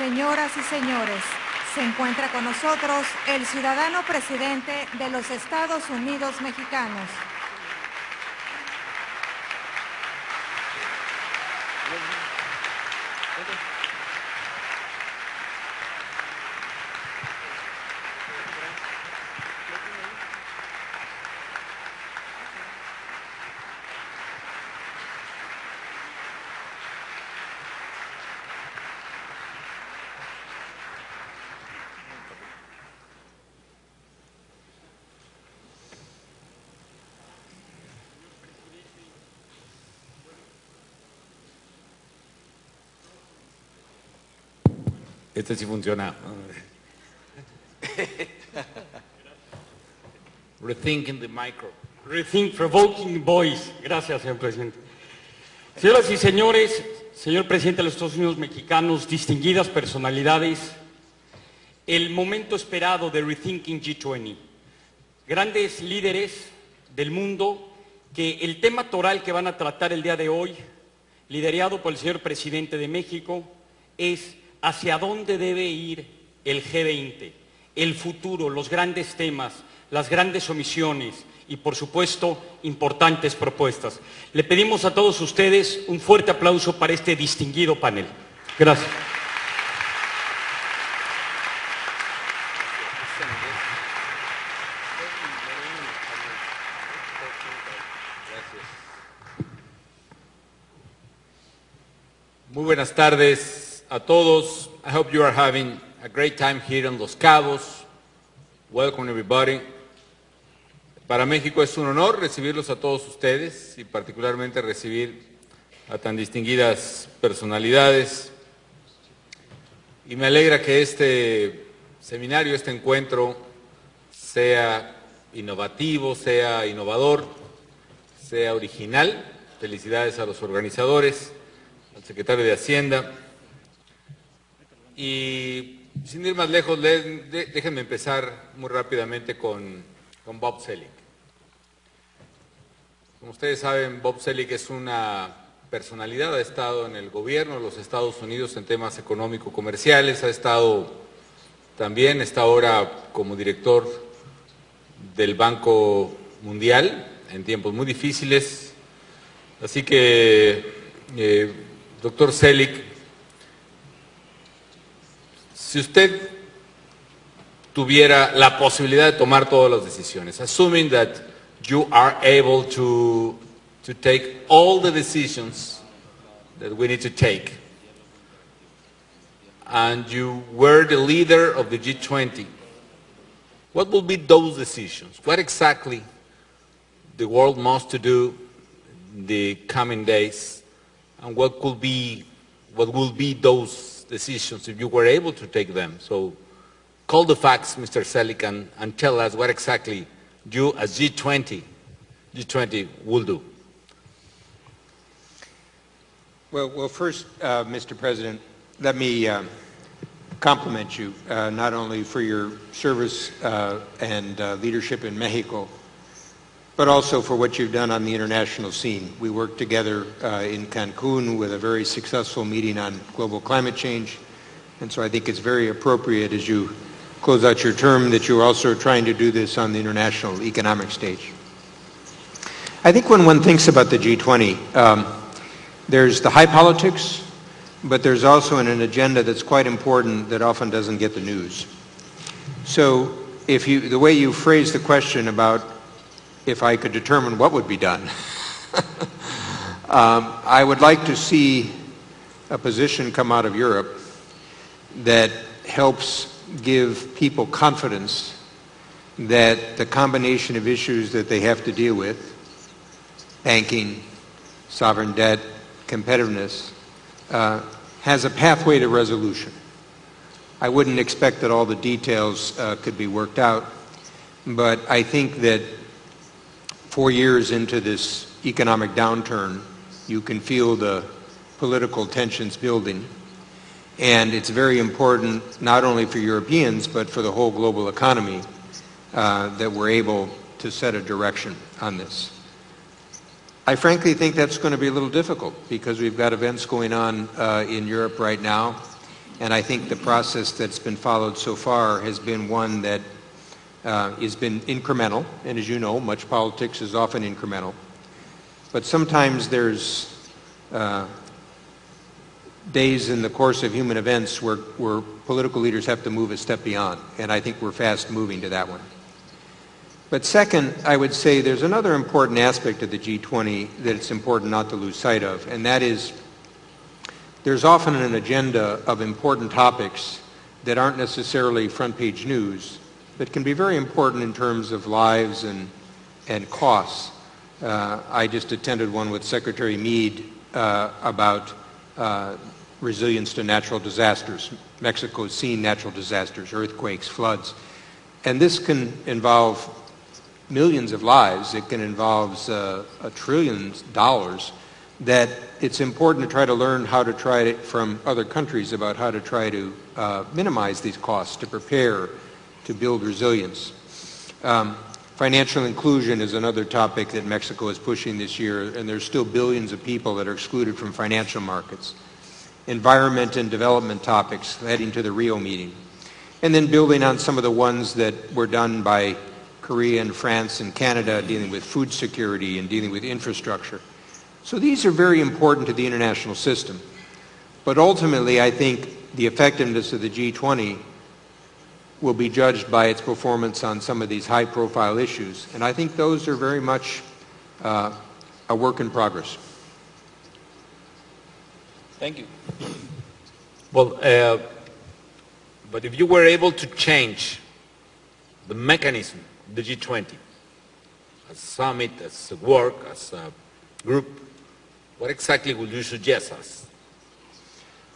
Señoras y señores, se encuentra con nosotros el ciudadano presidente de los Estados Unidos mexicanos. Este sí funciona. Rethinking the micro. Rethink Provoking Voice. Gracias, señor presidente. Señoras y señores, señor presidente de los Estados Unidos mexicanos, distinguidas personalidades, el momento esperado de Rethinking G20. Grandes líderes del mundo, que el tema toral que van a tratar el día de hoy, liderado por el señor presidente de México, es hacia dónde debe ir el G20, el futuro, los grandes temas, las grandes omisiones y, por supuesto, importantes propuestas. Le pedimos a todos ustedes un fuerte aplauso para este distinguido panel. Gracias. Muy buenas tardes a todos. I hope you are having a great time here in Los Cabos. Welcome everybody. Para México es un honor recibirlos a todos ustedes y particularmente recibir a tan distinguidas personalidades. Y me alegra que este seminario, este encuentro, sea innovativo, sea innovador, sea original. Felicidades a los organizadores, al secretario de Hacienda. Y sin ir más lejos, déjenme empezar muy rápidamente con Bob Zoellick. Como ustedes saben, Bob Zoellick es una personalidad, ha estado en el gobierno de los Estados Unidos en temas económico-comerciales, ha estado también, está ahora como director del Banco Mundial en tiempos muy difíciles. Así que, doctor Zoellick, si usted tuviera la posibilidad de tomar todas las decisiones, assuming that you are able to take all the decisions that we need to take, and you were the leader of the G20, what will be those decisions? What exactly the world must to do in the coming days, and what will be those decisions if you were able to take them? So call the facts, Mr. Zoellick, and tell us what exactly you as G20 will do. Well, first, Mr. President, let me compliment you not only for your service and leadership in Mexico, but also for what you've done on the international scene. We worked together in Cancun with a very successful meeting on global climate change, and so I think it's very appropriate as you close out your term that you're also trying to do this on the international economic stage. I think when one thinks about the G20, there's the high politics, but there's also an agenda that's quite important that often doesn't get the news. So the way you phrased the question about if I could determine what would be done, I would like to see a position come out of Europe that helps give people confidence that the combination of issues that they have to deal with, banking, sovereign debt, competitiveness, has a pathway to resolution. I wouldn't expect that all the details could be worked out, but I think that 4 years into this economic downturn, you can feel the political tensions building. And it's very important, not only for Europeans, but for the whole global economy, that we're able to set a direction on this. I frankly think that's going to be a little difficult because we've got events going on in Europe right now, And I think the process that's been followed so far has been one that has been incremental. And as you know, much politics is often incremental. But sometimes there's days in the course of human events where political leaders have to move a step beyond. And I think we're fast moving to that one. But second, I would say there's another important aspect of the G20 that it's important not to lose sight of, and that is there's often an agenda of important topics that aren't necessarily front-page news, but can be very important in terms of lives and costs. I just attended one with Secretary Meade about resilience to natural disasters. Mexico's seen natural disasters, earthquakes, floods. And this can involve millions of lives. It can involve $1 trillion that it's important to try to learn how to try it from other countries about how to try to minimize these costs, to prepare, to build resilience. Financial inclusion is another topic that Mexico is pushing this year, and there's still billions of people that are excluded from financial markets. Environment and development topics heading to the Rio meeting. And then building on some of the ones that were done by Korea and France and Canada, dealing with food security and dealing with infrastructure. So these are very important to the international system. But ultimately, I think the effectiveness of the G20 will be judged by its performance on some of these high-profile issues. And I think those are very much a work in progress. Thank you. Well, but if you were able to change the mechanism, the G20, as a summit, as a work, as a group, what exactly would you suggest us?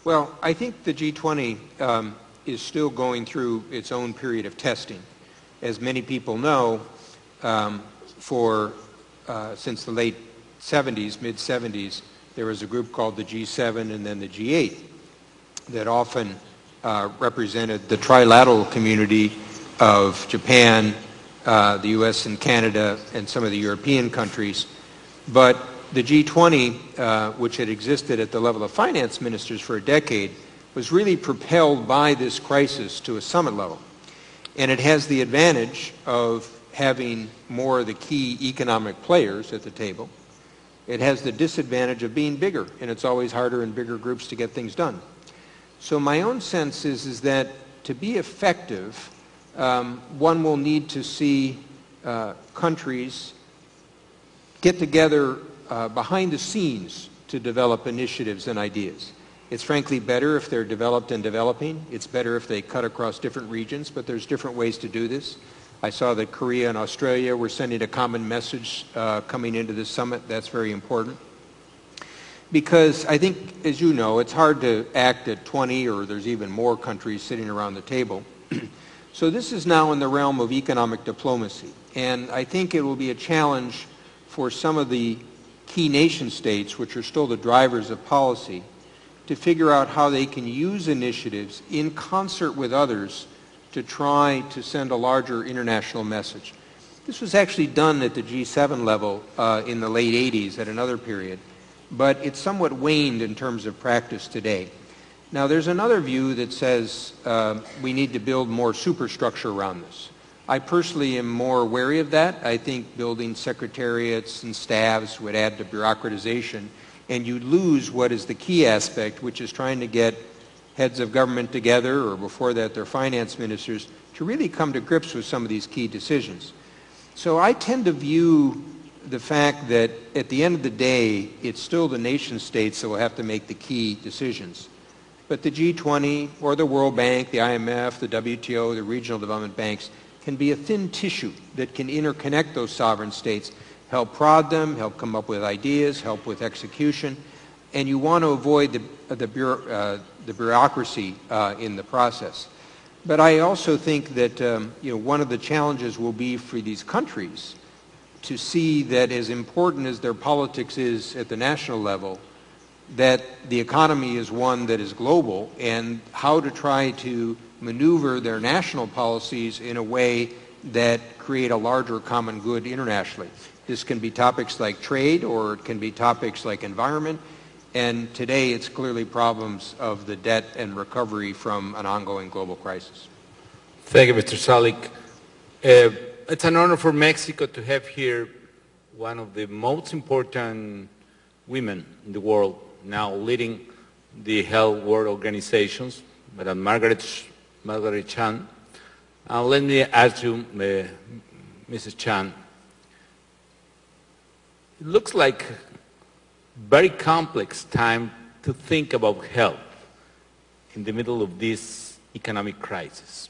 Well, I think the G20 is still going through its own period of testing. As many people know, since the late 70s, mid-70s, there was a group called the G7 and then the G8 that often represented the trilateral community of Japan, the U.S. and Canada, and some of the European countries. But the G20, which had existed at the level of finance ministers for a decade, was really propelled by this crisis to a summit level. And it has the advantage of having more of the key economic players at the table. It has the disadvantage of being bigger, and it's always harder in bigger groups to get things done. So my own sense is that to be effective, one will need to see countries get together behind the scenes to develop initiatives and ideas. It's frankly better if they're developed and developing. It's better if they cut across different regions, but there's different ways to do this. I saw that Korea and Australia were sending a common message coming into this summit. That's very important. Because I think, as you know, it's hard to act at 20 or there's even more countries sitting around the table. So this is now in the realm of economic diplomacy. And I think it will be a challenge for some of the key nation states, which are still the drivers of policy, to figure out how they can use initiatives in concert with others to try to send a larger international message. This was actually done at the G7 level in the late 80s at another period, but it's somewhat waned in terms of practice today. Now, there's another view that says we need to build more superstructure around this. I personally am more wary of that. I think building secretariats and staffs would add to bureaucratization, and you'd lose what is the key aspect, which is trying to get heads of government together, or before that their finance ministers, to really come to grips with some of these key decisions. So I tend to view the fact that at the end of the day, it's still the nation states that will have to make the key decisions. But the G20 or the World Bank, the IMF, the WTO, the regional development banks can be a thin tissue that can interconnect those sovereign states, help prod them, help come up with ideas, help with execution, and you want to avoid the bureaucracy in the process. But I also think that one of the challenges will be for these countries to see that as important as their politics is at the national level, that the economy is one that is global, and how to try to maneuver their national policies in a way that create a larger common good internationally. This can be topics like trade, or it can be topics like environment, And today it's clearly problems of the debt and recovery from an ongoing global crisis. Thank you, Mr. Zoellick. It's an honor for Mexico to have here one of the most important women in the world now leading the Health World Organizations, Madam Margaret Chan. Let me ask you, Mrs. Chan, it looks like a very complex time to think about health in the middle of this economic crisis.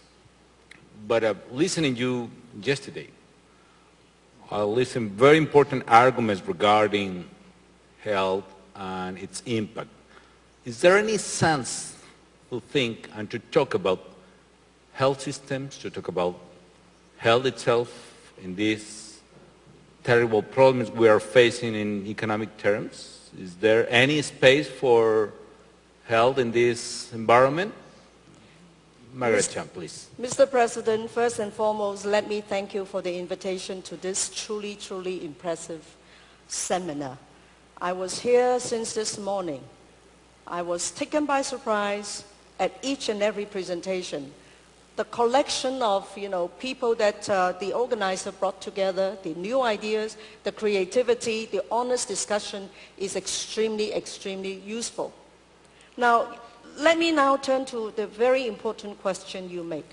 But listening to you yesterday, I listened to very important arguments regarding health and its impact. Is there any sense to think and to talk about health systems, to talk about health itself in these terrible problems we are facing in economic terms? Is there any space for health in this environment? Margaret Chan, please. Mr. President, first and foremost, let me thank you for the invitation to this truly, truly impressive seminar. I was here since this morning. I was taken by surprise at each and every presentation. The collection of people that the organizer brought together, the new ideas, the creativity, the honest discussion is extremely, extremely useful. Now, let me now turn to the very important question you make.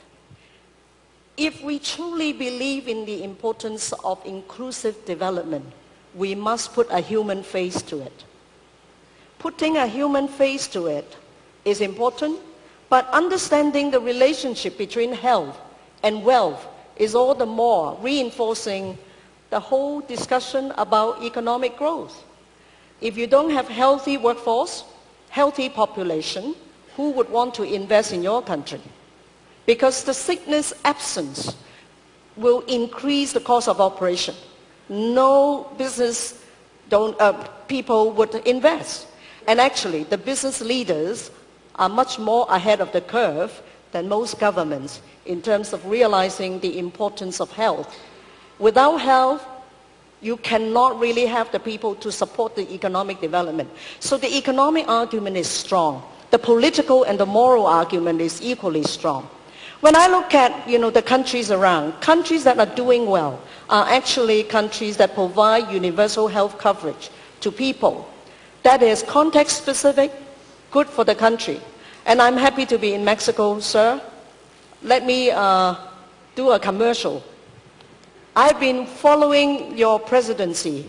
If we truly believe in the importance of inclusive development, we must put a human face to it. Putting a human face to it is important, but understanding the relationship between health and wealth is all the more reinforcing the whole discussion about economic growth. If you don't have healthy workforce, healthy population, who would want to invest in your country? Because the sickness absence will increase the cost of operation. No business people would invest. And actually, the business leaders are much more ahead of the curve than most governments in terms of realizing the importance of health. Without health, you cannot really have the people to support the economic development. So the economic argument is strong. The political and the moral argument is equally strong. When I look at the countries around, countries that are doing well are actually countries that provide universal health coverage to people. That is context specific, good for the country. And I'm happy to be in Mexico, sir. Let me do a commercial. I've been following your presidency,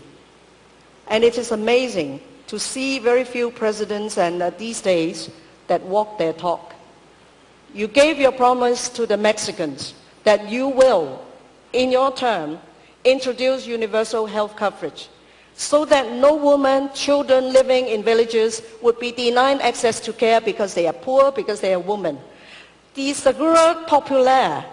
and it is amazing to see very few presidents and these days that walk their talk. You gave your promise to the Mexicans that you will, in your term, introduce universal health coverage so that no woman, children living in villages would be denied access to care because they are poor, because they are women. The Seguro Popular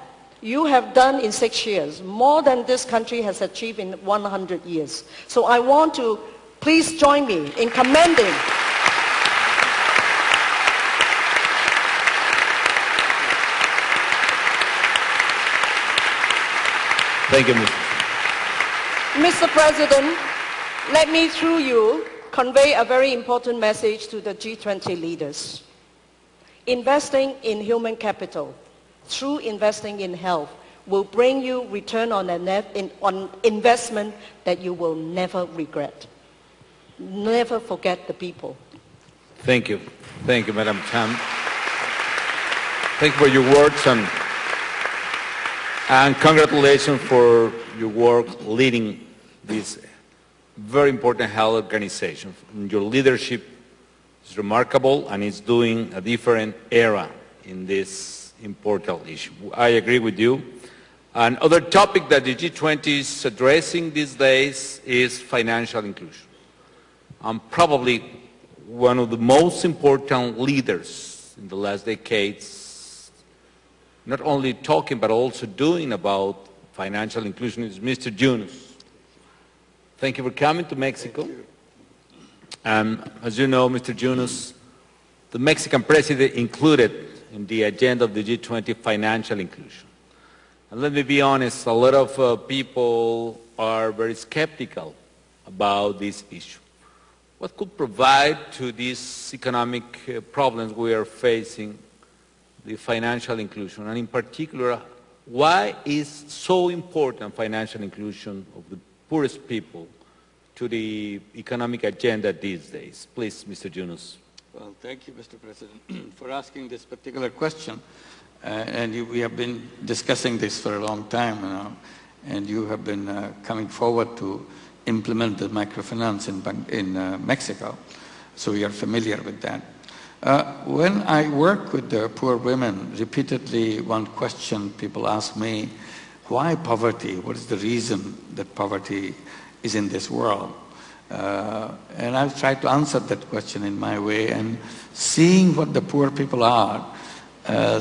you have done in 6 years, more than this country has achieved in 100 years. So I want to please join me in commending Thank you, Mr. President, let me through you convey a very important message to the G20 leaders. Investing in human capital through investing in health will bring you return on investment that you will never regret. Never forget the people. Thank you. Thank you, Madam Chan. Thank you for your words and congratulations for your work leading this very important health organization. Your leadership is remarkable and it's doing a different era in this important issue. I agree with you. Another topic that the G20 is addressing these days is financial inclusion. I'm probably one of the most important leaders in the last decades, not only talking but also doing about financial inclusion, is Mr. Yunus. Thank you for coming to Mexico. As you know, Mr. Yunus, the Mexican president included in the agenda of the G20 financial inclusion. And let me be honest, a lot of people are very skeptical about this issue. what could provide to these economic problems we are facing the financial inclusion, and in particular, why is so important financial inclusion of the poorest people to the economic agenda these days? Please, Mr. Yunus. Well, thank you, Mr. President, for asking this particular question. We have been discussing this for a long time now, and you have been coming forward to implement the microfinance in Mexico, so we are familiar with that. When I work with the poor women, repeatedly one question people ask me, why poverty? What is the reason that poverty is in this world? And I've tried to answer that question in my way, and seeing what the poor people are,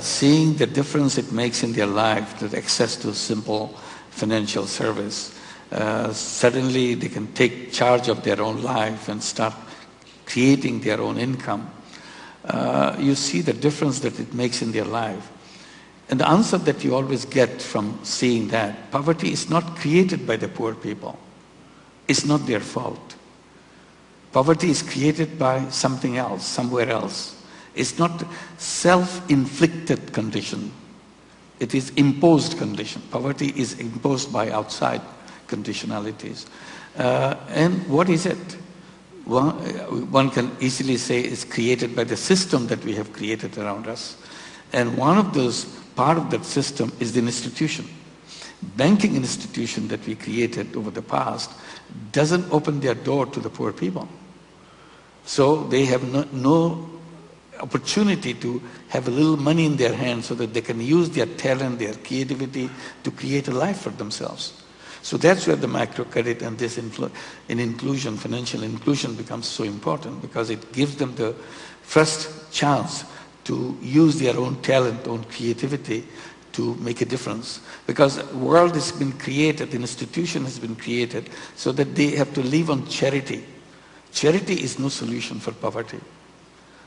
seeing the difference it makes in their life, the access to simple financial service, suddenly they can take charge of their own life and start creating their own income. You see the difference that it makes in their life. And the answer that you always get from seeing that, poverty is not created by the poor people. It's not their fault. Poverty is created by something else, somewhere else. It's not self-inflicted condition. It is imposed condition. Poverty is imposed by outside conditionalities. And what is it? One can easily say it's created by the system that we have created around us. And one of those, part of that system is the institution. Banking institution that we created over the past doesn't open their door to the poor people. So they have no opportunity to have a little money in their hands so that they can use their talent, their creativity to create a life for themselves. So that's where the microcredit and this inclusion, financial inclusion becomes so important, because it gives them the first chance to use their own talent, own creativity to make a difference. Because the world has been created, the institution has been created so that they have to live on charity. Charity is no solution for poverty.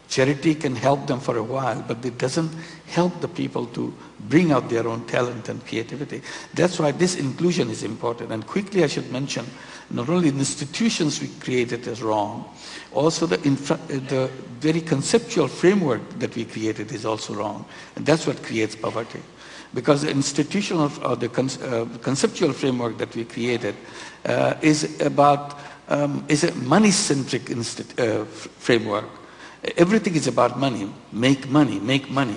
Charity can help them for a while, but it doesn't help the people to bring out their own talent and creativity. That's why this inclusion is important. And quickly I should mention, not only the institutions we created is wrong, also the very conceptual framework that we created is also wrong. And that's what creates poverty. Because the institutional or the conceptual framework that we created is a money-centric framework. Everything is about money. Make money, make money.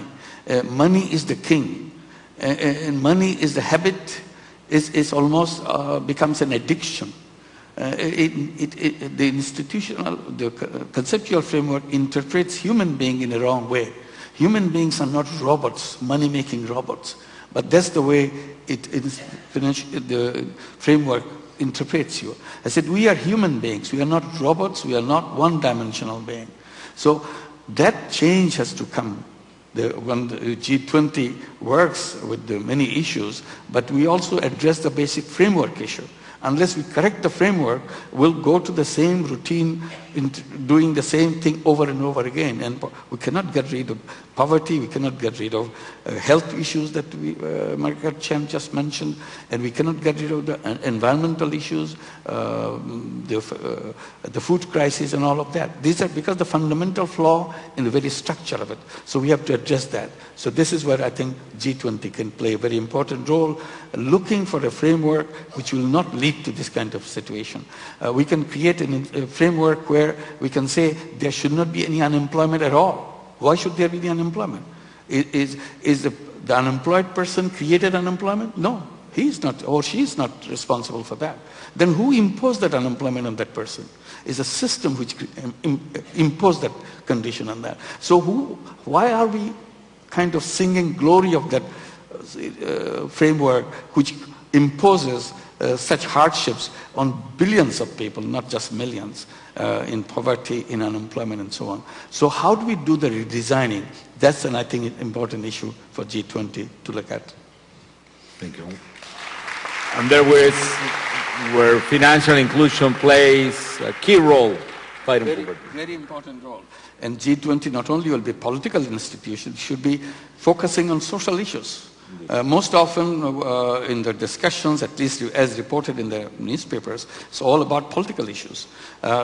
Money is the king. And money is the habit, is almost becomes an addiction. The institutional, the conceptual framework interprets human being in a wrong way. Human beings are not robots, money-making robots. But that's the way the framework interprets you. I said, we are human beings. We are not robots. We are not one-dimensional beings. So that change has to come. When the G20 works with the many issues, but we also address the basic framework issue. Unless we correct the framework, we'll go to the same routine, doing the same thing over and over again. And we cannot get rid of poverty, we cannot get rid of health issues that Margaret just mentioned, and we cannot get rid of the environmental issues, the food crisis and all of that. These are because the fundamental flaw in the very structure of it. So we have to address that. So this is where I think G20 can play a very important role, looking for a framework which will not lead to this kind of situation. We can create a framework where we can say there should not be any unemployment at all. Why should there be the unemployment? Is the unemployed person created unemployment? No, he is not, or she is not responsible for that. Then who imposed that unemployment on that person? It's a system which imposed that condition on that. So why are we kind of singing glory of that framework which imposes such hardships on billions of people, not just millions, in poverty, in unemployment, and so on. So how do we do the redesigning? That's an, I think, important issue for G20 to look at. Thank you. And there was where financial inclusion plays a key role fighting poverty. Very important role. And G20 not only will be a political institution, it should be focusing on social issues. Most often in the discussions, at least as reported in the newspapers, it's all about political issues.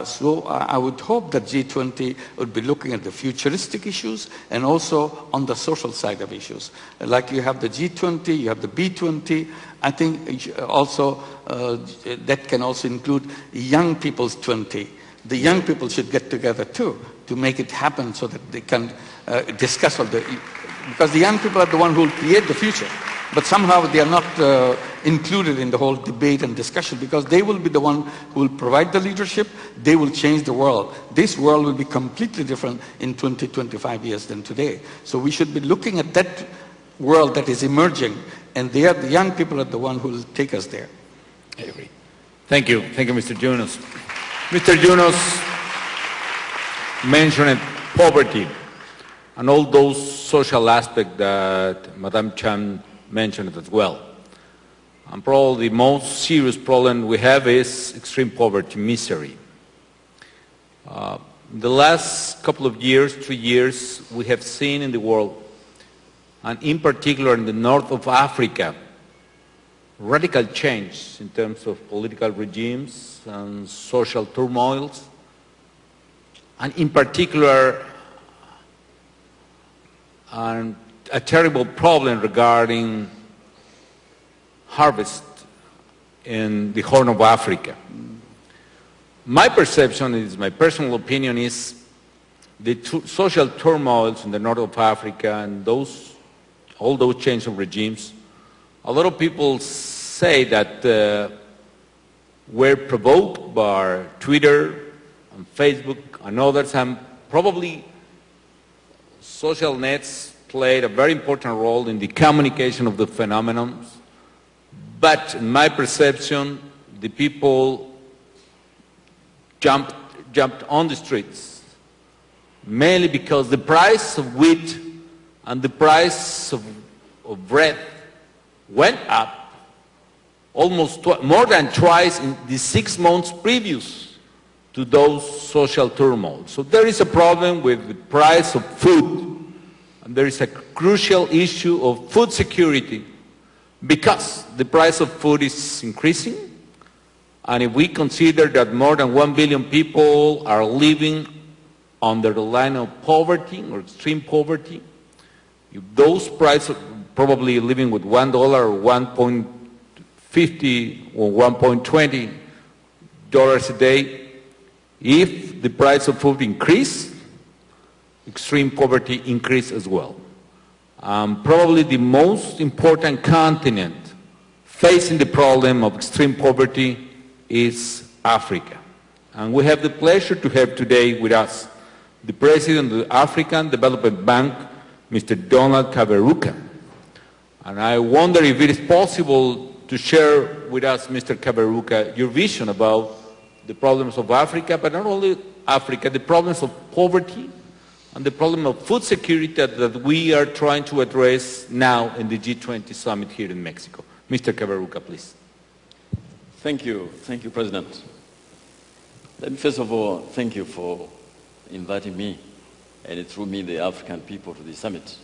So I would hope that G20 would be looking at the futuristic issues and also on the social side of issues. Like you have the G20, you have the B20. I think also that can also include young people's 20. The young people should get together too to make it happen so that they can discuss all the... Because the young people are the ones who will create the future. But somehow they are not included in the whole debate and discussion because they will be the one who will provide the leadership. They will change the world. This world will be completely different in 20, 25 years than today. So we should be looking at that world that is emerging, and they are, the young people are the one who will take us there. I agree. Thank you. Thank you, Mr. Yunus. Mr. Yunus mentioned poverty and all those social aspects that Madame Chan mentioned as well. And probably the most serious problem we have is extreme poverty, misery. The last couple of years, 3 years, we have seen in the world, and in particular in the north of Africa, radical change in terms of political regimes and social turmoils, and in particular, a terrible problem regarding harvest in the Horn of Africa. My perception is, my personal opinion is, the social turmoils in the north of Africa and all those change of regimes, a lot of people say that were provoked by Twitter and Facebook and others, and probably social nets played a very important role in the communication of the phenomenon. But in my perception, the people jumped on the streets, mainly because the price of wheat and the price of bread went up almost more than twice in the 6 months previous to those social turmoil. So there is a problem with the price of food, and there is a crucial issue of food security because the price of food is increasing, and if we consider that more than 1 billion people are living under the line of poverty or extreme poverty, if those prices probably living with $1 or 1.50 or 1.20 dollars a day, if the price of food increase, extreme poverty increase as well. Probably the most important continent facing the problem of extreme poverty is Africa. And we have the pleasure to have today with us the President of the African Development Bank, Mr. Donald Kaberuka. And I wonder if it is possible to share with us, Mr. Kaberuka, your vision about the problems of Africa, but not only Africa, the problems of poverty and the problem of food security that we are trying to address now in the G20 summit here in Mexico. Mr. Kaberuka, please. Thank you, President. Let me first of all thank you for inviting me, and through me the African people, to the summit.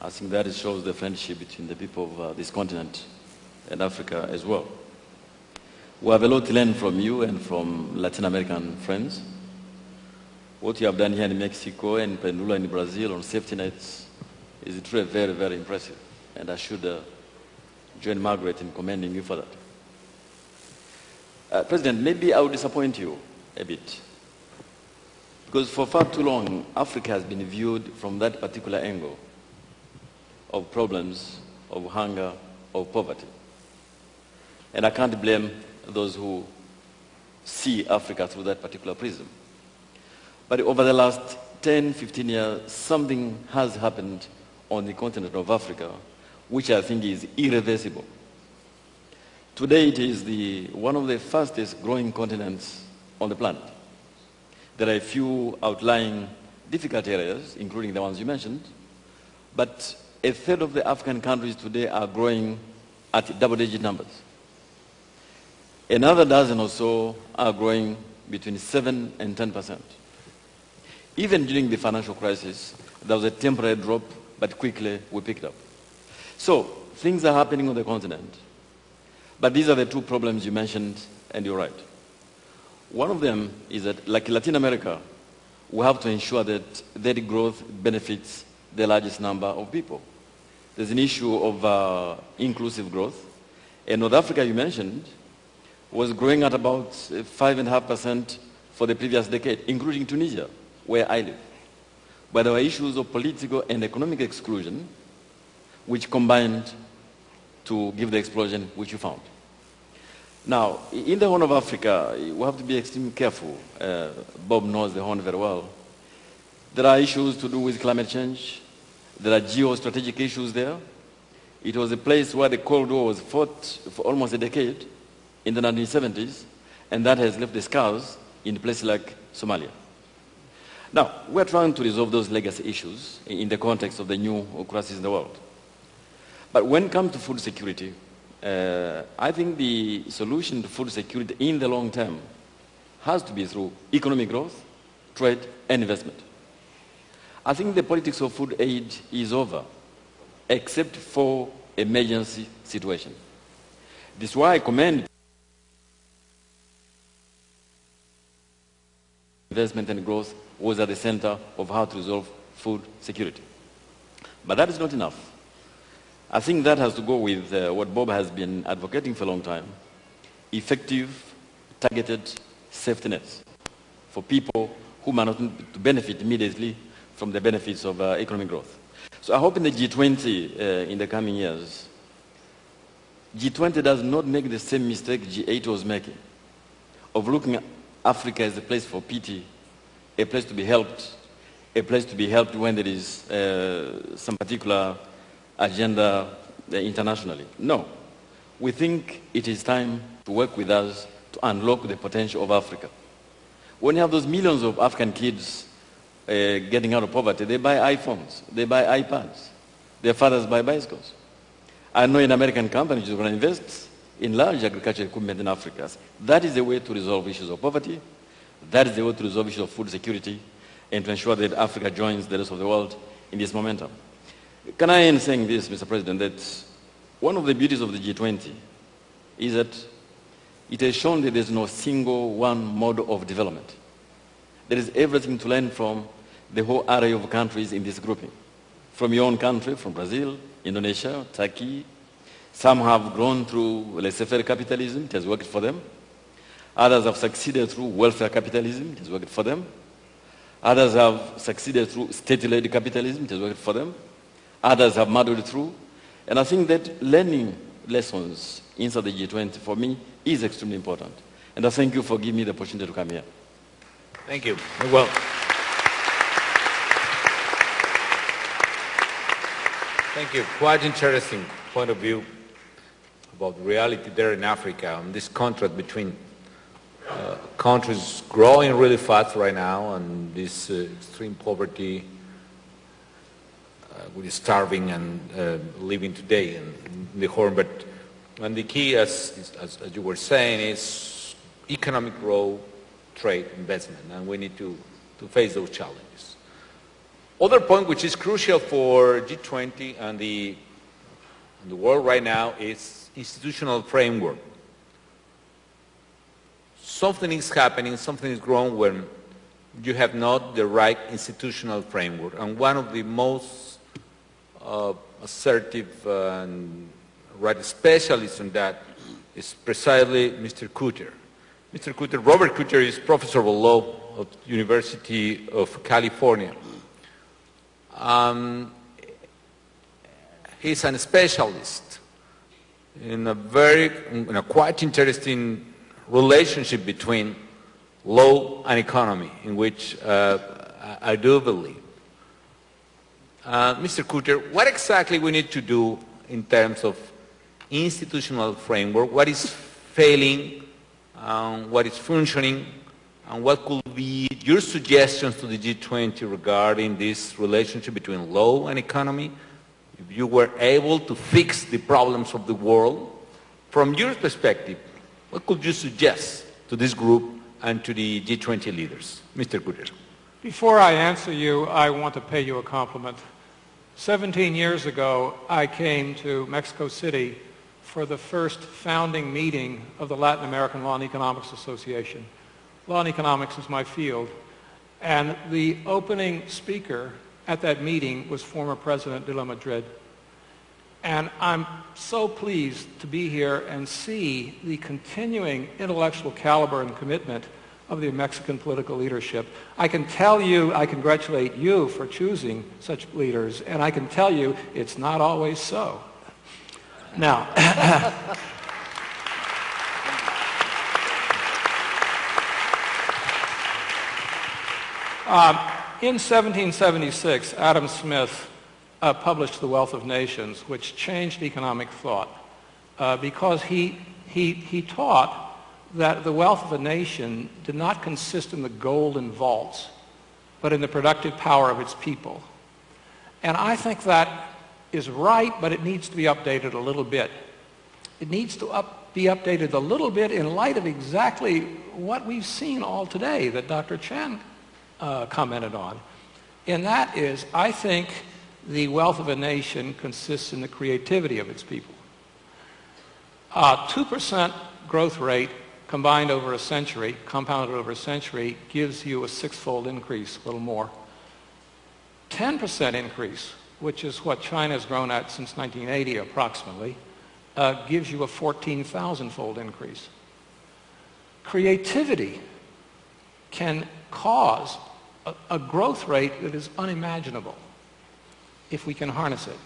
I think that it shows the friendship between the people of this continent and Africa as well. We have a lot to learn from you and from Latin American friends. What you have done here in Mexico and Pendula in Brazil on safety nets is truly very, very impressive. And I should join Margaret in commending you for that. President, maybe I will disappoint you a bit. Because for far too long, Africa has been viewed from that particular angle of problems, of hunger, of poverty. And I can't blame those who see Africa through that particular prism. But over the last 10, 15 years, something has happened on the continent of Africa, which I think is irreversible. Today it is one of the fastest growing continents on the planet. There are a few outlying difficult areas, including the ones you mentioned, but a third of the African countries today are growing at double-digit numbers. Another dozen or so are growing between 7 and 10%. Even during the financial crisis, there was a temporary drop, but quickly we picked up. So things are happening on the continent. But these are the two problems you mentioned, and you're right. One of them is that, like Latin America, we have to ensure that that growth benefits the largest number of people. There's an issue of inclusive growth. And North Africa, you mentioned, was growing at about 5.5% for the previous decade, including Tunisia, where I live. But there were issues of political and economic exclusion, which combined to give the explosion which you found. Now, in the Horn of Africa, we have to be extremely careful. Bob knows the Horn very well. There are issues to do with climate change. There are geostrategic issues there. It was a place where the Cold War was fought for almost a decade in the 1970s, and that has left the scars in places like Somalia. Now, we're trying to resolve those legacy issues in the context of the new crisis in the world. But when it comes to food security, I think the solution to food security in the long term has to be through economic growth, trade, and investment. I think the politics of food aid is over, except for emergency situation. This is why I commend investment and growth was at the center of how to resolve food security. But that is not enough. I think that has to go with what Bob has been advocating for a long time, effective, targeted safety nets for people who might not benefit immediately from the benefits of economic growth. So I hope in the G20 in the coming years, G20 does not make the same mistake G8 was making of looking at Africa as a place for pity, a place to be helped when there is some particular agenda internationally. No. We think it is time to work with us to unlock the potential of Africa. When you have those millions of African kids getting out of poverty, they buy iPhones, they buy iPads, their fathers buy bicycles. I know an American company which is going to invest in large agricultural equipment in Africa. That is the way to resolve issues of poverty. That is the way to resolve issues of food security and to ensure that Africa joins the rest of the world in this momentum. Can I end saying this, Mr. President, that one of the beauties of the G20 is that it has shown that there's no single one model of development. There is everything to learn from the whole array of countries in this grouping. From your own country, from Brazil, Indonesia, Turkey. Some have grown through laissez-faire capitalism, it has worked for them. Others have succeeded through welfare capitalism, it has worked for them. Others have succeeded through state-led capitalism, it has worked for them. Others have muddled through. And I think that learning lessons inside the G20 for me is extremely important. And I thank you for giving me the opportunity to come here. Thank you. Well, thank you. Quite interesting point of view about reality there in Africa, and this contrast between countries growing really fast right now and this extreme poverty with starving and living today in the Horn. But and the key, as you were saying, is economic growth, trade, investment, and we need to face those challenges. Other point which is crucial for G20 and the world right now is institutional framework. Something is happening, something is growing when you have not the right institutional framework. And one of the most assertive and right specialists on that is precisely Mr. Cooter. Mr. Cooter, Robert Cooter is Professor of Law at the University of California. He's a specialist in a quite interesting relationship between law and economy, in which I do believe. Mr. Cooter, what exactly we need to do in terms of institutional framework? What is failing? What is functioning? And what could be your suggestions to the G20 regarding this relationship between law and economy? If you were able to fix the problems of the world, from your perspective, what could you suggest to this group and to the G20 leaders? Mr. Cooter. Before I answer you, I want to pay you a compliment. 17 years ago, I came to Mexico City for the first founding meeting of the Latin American Law and Economics Association. Law and economics is my field. And the opening speaker at that meeting was former President de la Madrid. And I'm so pleased to be here and see the continuing intellectual caliber and commitment of the Mexican political leadership. I can tell you, I congratulate you for choosing such leaders, and I can tell you it's not always so. Now, in 1776, Adam Smith published The Wealth of Nations, which changed economic thought because he taught that the wealth of a nation did not consist in the gold in vaults, but in the productive power of its people. And I think that is right, but it needs to be updated a little bit. It needs to be updated a little bit in light of exactly what we've seen all today that Dr. Chan commented on. And that is, I think the wealth of a nation consists in the creativity of its people. 2% growth rate combined over a century, compounded over a century, gives you a six-fold increase, a little more. 10% increase, which is what China has grown at since 1980 approximately, gives you a 14,000-fold increase. Creativity can cause a growth rate that is unimaginable if we can harness it.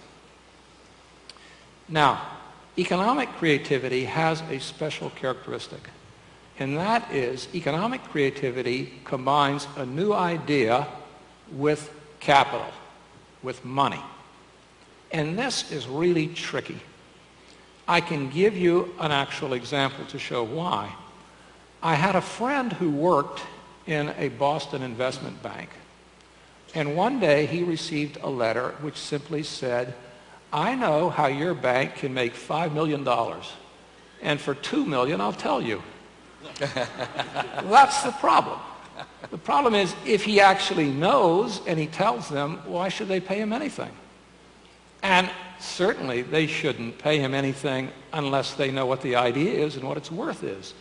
Now, economic creativity has a special characteristic, and that is economic creativity combines a new idea with capital, with money. And this is really tricky. I can give you an actual example to show why. I had a friend who worked in a Boston investment bank, and one day he received a letter which simply said, "I know how your bank can make $5 million, and for $2 million I'll tell you." That's the problem. The problem is if he actually knows and he tells them, why should they pay him anything? And certainly they shouldn't pay him anything unless they know what the idea is and what its worth is.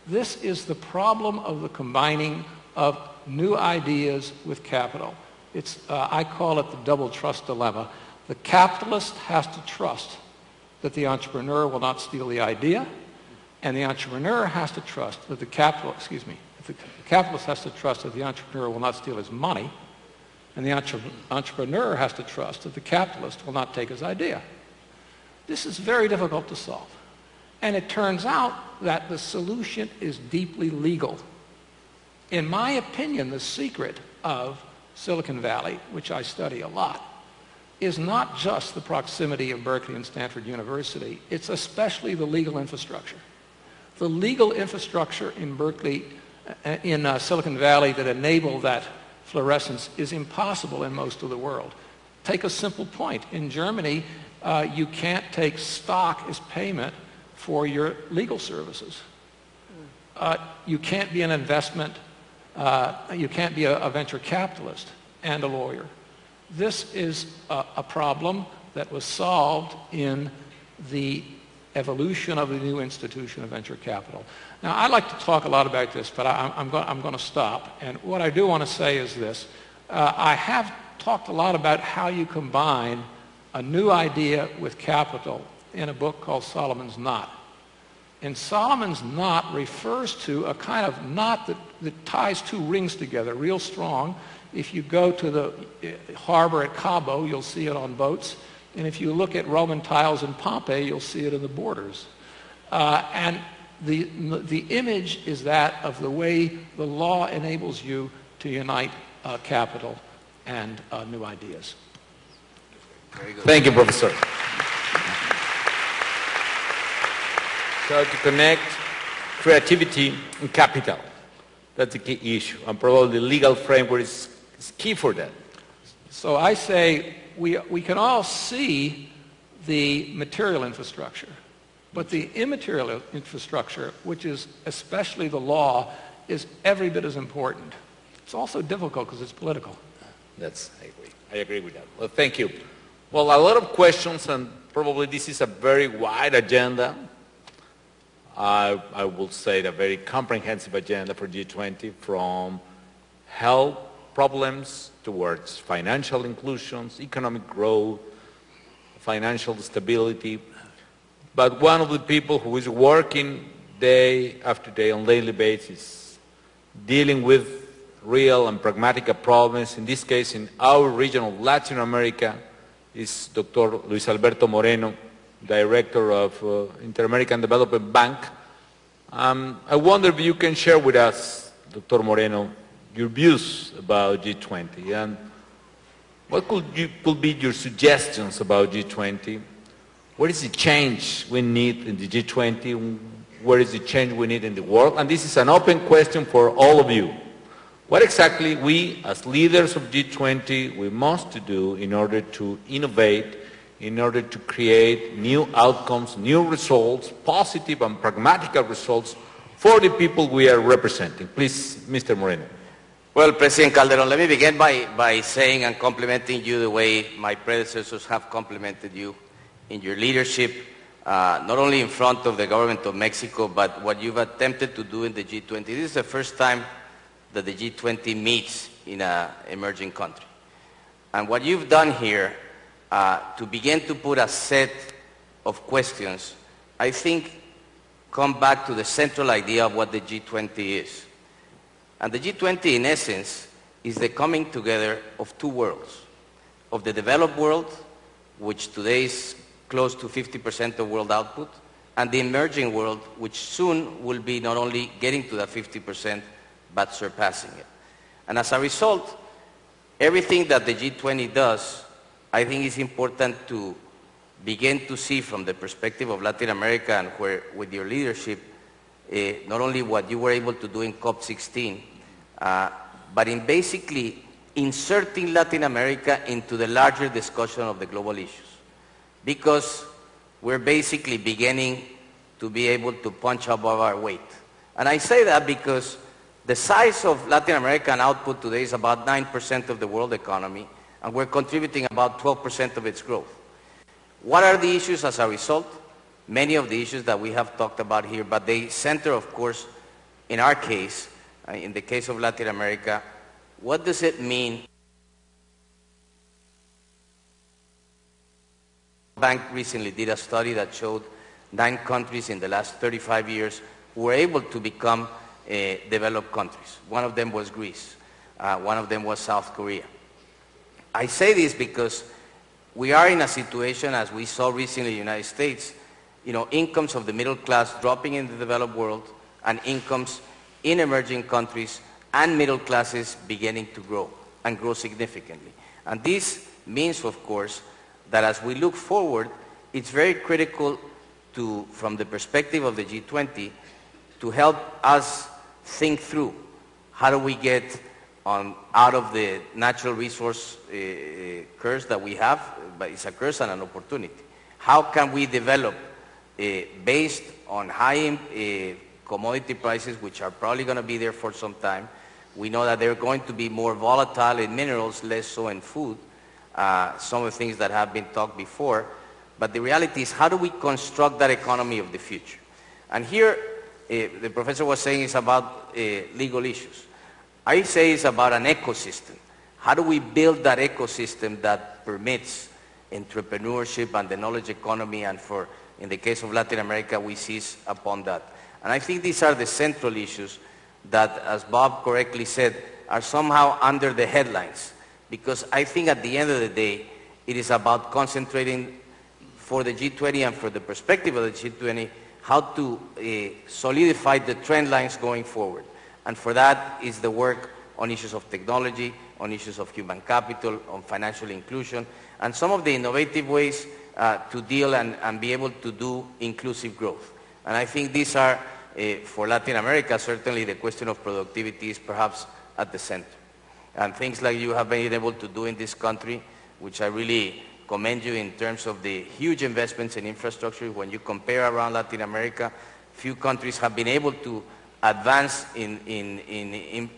This is the problem of the combining of new ideas with capital. I call it the double trust dilemma. The capitalist has to trust that the entrepreneur will not steal the idea, and the entrepreneur has to trust that the capitalist has to trust that the entrepreneur will not steal his money, and the entrepreneur has to trust that the capitalist will not take his idea. This is very difficult to solve. And it turns out that the solution is deeply legal. In my opinion, the secret of Silicon Valley, which I study a lot, is not just the proximity of Berkeley and Stanford University, it's especially the legal infrastructure. The legal infrastructure in Berkeley, in Silicon Valley that enable that fluorescence is impossible in most of the world. Take a simple point. In Germany, you can't take stock as payment for your legal services. You can't be an investment, you can't be a venture capitalist and a lawyer. This is a problem that was solved in the evolution of the new institution of venture capital. Now, I'd like to talk a lot about this, but I'm going to stop. And what I do want to say is this. I have talked a lot about how you combine a new idea with capital in a book called Solomon's Knot. And Solomon's Knot refers to a kind of knot that ties two rings together real strong. If you go to the harbor at Cabo, you'll see it on boats. And if you look at Roman tiles in Pompeii, you'll see it in the borders. And the image is that of the way the law enables you to unite capital and new ideas. Very good. Thank you, Professor. So to connect creativity and capital, that's the key issue. And probably the legal framework is key for that. So I say we can all see the material infrastructure, but the immaterial infrastructure, which is especially the law, is every bit as important. It's also difficult because it's political. I agree with that. Well, thank you. Well, a lot of questions, and probably this is a very wide agenda. I will say a very comprehensive agenda for G20, from health problems towards financial inclusions, economic growth, financial stability. But one of the people who is working day after day on a daily basis, dealing with real and pragmatic problems, in this case in our region of Latin America, is Dr. Luis Alberto Moreno, Director of Inter-American Development Bank. I wonder if you can share with us, Dr. Moreno, your views about G20, and what could be your suggestions about G20? What is the change we need in the G20? What is the change we need in the world? And this is an open question for all of you. What exactly we, as leaders of G20, we must do in order to innovate, in order to create new outcomes, new results, positive and pragmatic results for the people we are representing? Please, Mr. Moreno. Well, President Calderón, let me begin by saying and complimenting you the way my predecessors have complimented you in your leadership, not only in front of the government of Mexico, but what you've attempted to do in the G20. This is the first time that the G20 meets in an emerging country. And what you've done here to begin to put a set of questions, I think come back to the central idea of what the G20 is. And the G20, in essence, is the coming together of two worlds, of the developed world, which today is close to 50% of world output, and the emerging world, which soon will be not only getting to that 50%, but surpassing it. And as a result, everything that the G20 does, I think is important to begin to see from the perspective of Latin America, and where, with your leadership, not only what you were able to do in COP16, but in basically inserting Latin America into the larger discussion of the global issues. Because we're basically beginning to be able to punch above our weight. And I say that because the size of Latin American output today is about 9% of the world economy, and we're contributing about 12% of its growth. What are the issues as a result? Many of the issues that we have talked about here, but they center, of course, in our case, in the case of Latin America, what does it mean? Bank recently did a study that showed 9 countries in the last 35 years who were able to become developed countries. One of them was Greece. One of them was South Korea. I say this because we are in a situation, as we saw recently in the United States, incomes of the middle class dropping in the developed world, and incomes in emerging countries and middle classes beginning to grow, and grow significantly. And this means, of course, that as we look forward, it's very critical to, from the perspective of the G20, to help us think through how do we get out of the natural resource curse that we have, but it's a curse and an opportunity. How can we develop, based on high commodity prices, which are probably going to be there for some time? We know that they're going to be more volatile in minerals, less so in food, some of the things that have been talked before. But the reality is, how do we construct that economy of the future? And here, the professor was saying it's about legal issues. I say it's about an ecosystem. How do we build that ecosystem that permits entrepreneurship and the knowledge economy, and for, in the case of Latin America, we seize upon that. And I think these are the central issues that, as Bob correctly said, are somehow under the headlines. Because I think at the end of the day, it is about concentrating for the G20 and for the perspective of the G20, how to solidify the trend lines going forward. And for that is the work on issues of technology, on issues of human capital, on financial inclusion, and some of the innovative ways to deal and be able to do inclusive growth. And I think these are, for Latin America, certainly the question of productivity is perhaps at the center. And things like you have been able to do in this country, which I really commend you in terms of the huge investments in infrastructure. When you compare around Latin America, few countries have been able to advance in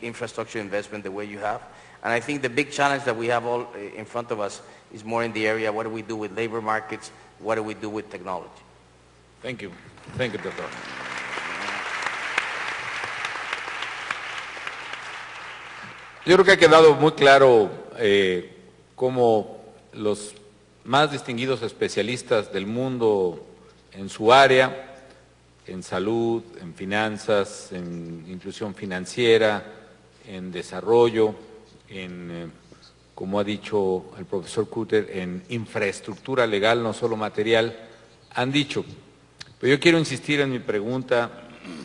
infrastructure investment the way you have. And I think the big challenge that we have all in front of us is more in the area, what do we do with labor markets, what do we do with technology? Thank you. Thank you, Doctor. Yo creo que ha quedado muy claro cómo los más distinguidos especialistas del mundo en su área, en salud, en finanzas, en inclusión financiera, en desarrollo, en, como ha dicho el profesor Cooter, en infraestructura legal, no solo material, han dicho. Pero yo quiero insistir en mi pregunta,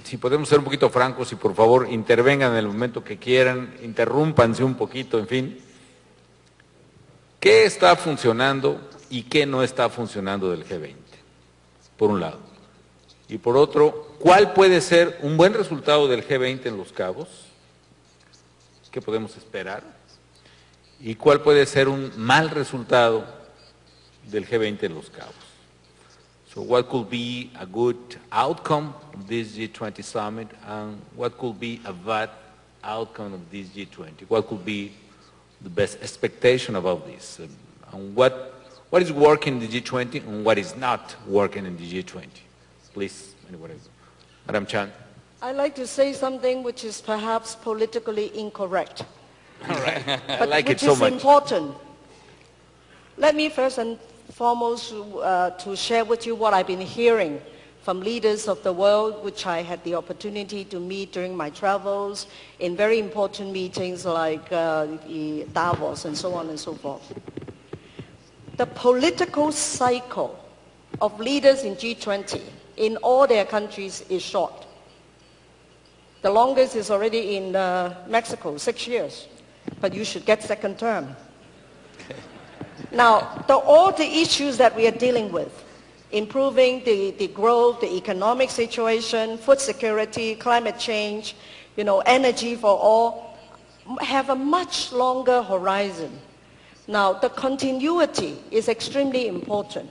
si podemos ser un poquito francos y por favor intervengan en el momento que quieran, interrúmpanse un poquito, en fin. ¿Qué está funcionando y qué no está funcionando del G20? Por un lado. Y por otro, ¿cuál puede ser un buen resultado del G20 en Los Cabos? ¿Qué podemos esperar? ¿Y cuál puede ser un mal resultado del G20 en Los Cabos? So what could be a good outcome of this G20 summit, and what could be a bad outcome of this G20? What could be the best expectation about this? And what is working in the G20 and what is not working in the G20? Please, anybody. Madam Chan. I'd like to say something which is perhaps politically incorrect. All right. I but like it which so is much. important. Let me first and foremost to share with you what I've been hearing from leaders of the world, which I had the opportunity to meet during my travels in very important meetings like Davos and so on and so forth. The political cycle of leaders in G20 in all their countries is short. The longest is already in Mexico, 6 years, but you should get second term. Now, all the issues that we are dealing with, improving the growth, the economic situation, food security, climate change, energy for all, have a much longer horizon. Now, the continuity is extremely important.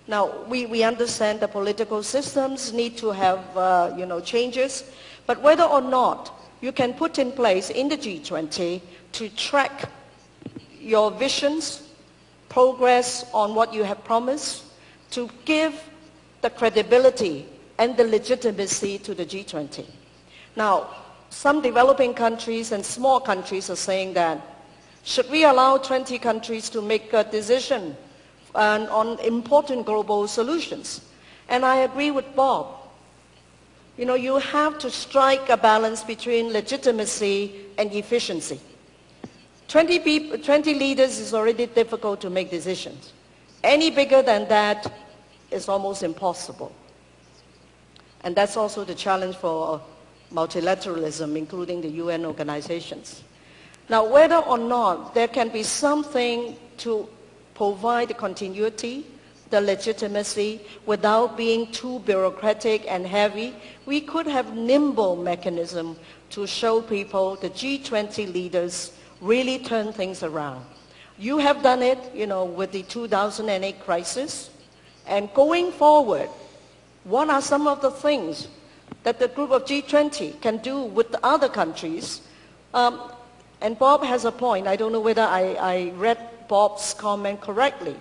Now, we understand the political systems need to have, changes, but whether or not you can put in place in the G20 to track your visions, progress on what you have promised, to give the credibility and the legitimacy to the G20. Now, some developing countries and small countries are saying that, should we allow 20 countries to make a decision on important global solutions? And I agree with Bob. You have to strike a balance between legitimacy and efficiency. 20 leaders is already difficult to make decisions. Any bigger than that is almost impossible. And that's also the challenge for multilateralism, including the UN organizations. Now, whether or not there can be something to provide the continuity, the legitimacy, without being too bureaucratic and heavy, we could have nimble mechanism to show people the G20 leaders really turn things around. You have done it, with the 2008 crisis. And going forward, what are some of the things that the group of G20 can do with the other countries? And Bob has a point. I don't know whether I read Bob's comment correctly.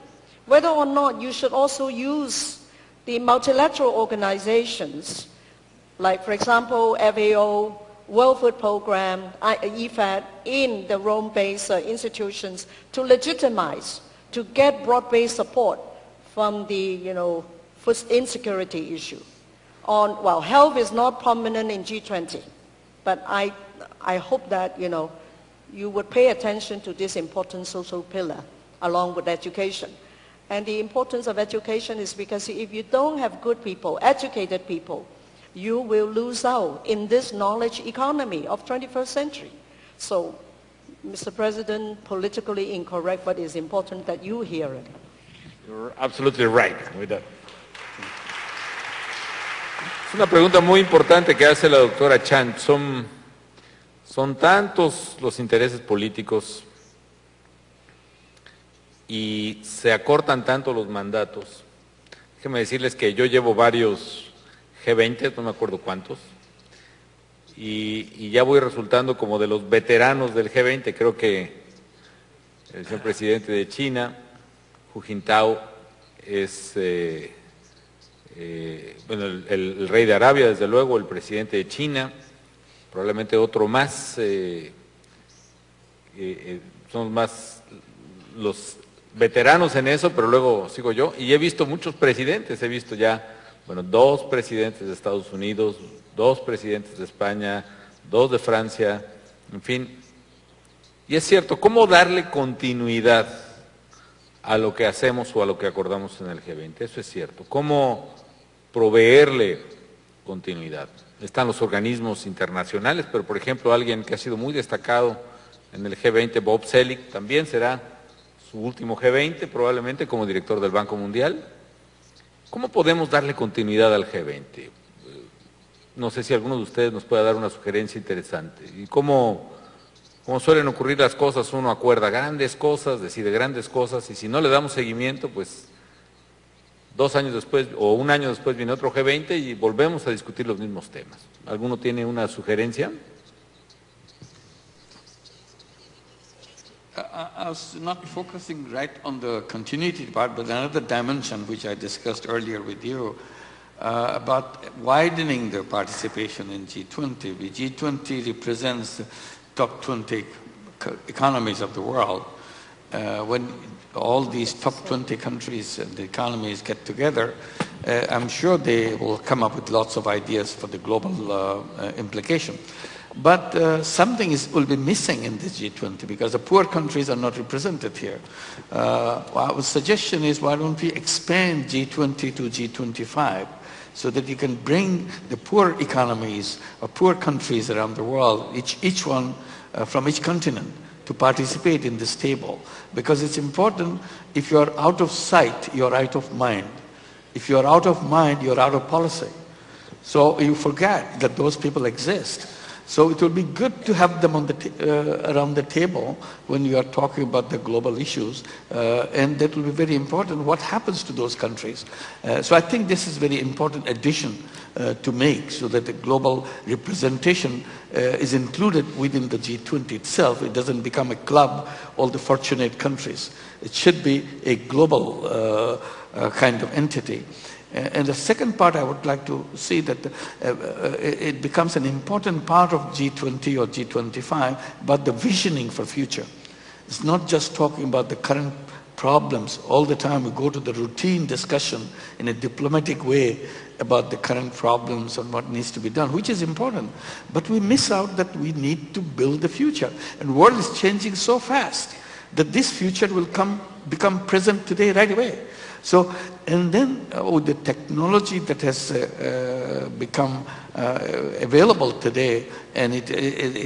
Whether or not you should also use the multilateral organizations, like, for example, FAO, World Food Program, IFAD, in the Rome-based institutions to legitimize, to get broad-based support from the, food insecurity issue. Health is not prominent in G20, but I hope that, you would pay attention to this important social pillar along with education. And the importance of education is because if you don't have good people, educated people, you will lose out in this knowledge economy of 21st century. So, Mr. President, politically incorrect, but it's important that you hear it. You're absolutely right with that. Es una pregunta muy importante que hace la doctora Chan. Son tantos los intereses políticos y se acortan tanto los mandatos. Déjenme decirles que yo llevo varios G20, no me acuerdo cuántos, y ya voy resultando como de los veteranos del G20. Creo que el señor presidente de China, Hu Jintao, es bueno, el rey de Arabia, desde luego, el presidente de China, probablemente otro más, son más los veteranos en eso, pero luego sigo yo, y he visto muchos presidentes, he visto ya, bueno, 2 presidentes de Estados Unidos, 2 presidentes de España, 2 de Francia, en fin. Y es cierto, ¿cómo darle continuidad a lo que hacemos o a lo que acordamos en el G20? Eso es cierto. ¿Cómo proveerle continuidad? Están los organismos internacionales, pero por ejemplo alguien que ha sido muy destacado en el G20, Bob Zoellick, también será su último G20, probablemente como director del Banco Mundial. ¿Cómo podemos darle continuidad al G20? No sé si alguno de ustedes nos puede dar una sugerencia interesante. Y cómo suelen ocurrir las cosas, uno acuerda grandes cosas, decide grandes cosas, y si no le damos seguimiento, pues 2 años después o 1 año después viene otro G20 y volvemos a discutir los mismos temas. ¿Alguno tiene una sugerencia? I was not focusing right on the continuity part, but another dimension which I discussed earlier with you about widening the participation in G20. The G20 represents the top 20 economies of the world. When all these top 20 countries and the economies get together, I'm sure they will come up with lots of ideas for the global implication. But something will be missing in this G20 because the poor countries are not represented here. Our suggestion is, why don't we expand G20 to G25 so that you can bring the poor economies or poor countries around the world, each one from each continent, to participate in this table. Because it's important, if you're out of sight, you're out of mind. If you're out of mind, you're out of policy. So you forget that those people exist. So it will be good to have them on the around the table when you are talking about the global issues, and that will be very important, what happens to those countries. So I think this is a very important addition to make, so that the global representation is included within the G20 itself. It doesn't become a club, all the fortunate countries. It should be a global kind of entity. And the second part, I would like to see that it becomes an important part of G20 or G25, but the visioning for future. It's not just talking about the current problems. All the time we go to the routine discussion in a diplomatic way about the current problems and what needs to be done, which is important. But we miss out that we need to build the future. And the world is changing so fast that this future will become present today right away. So, and then with the technology that has become available today, and it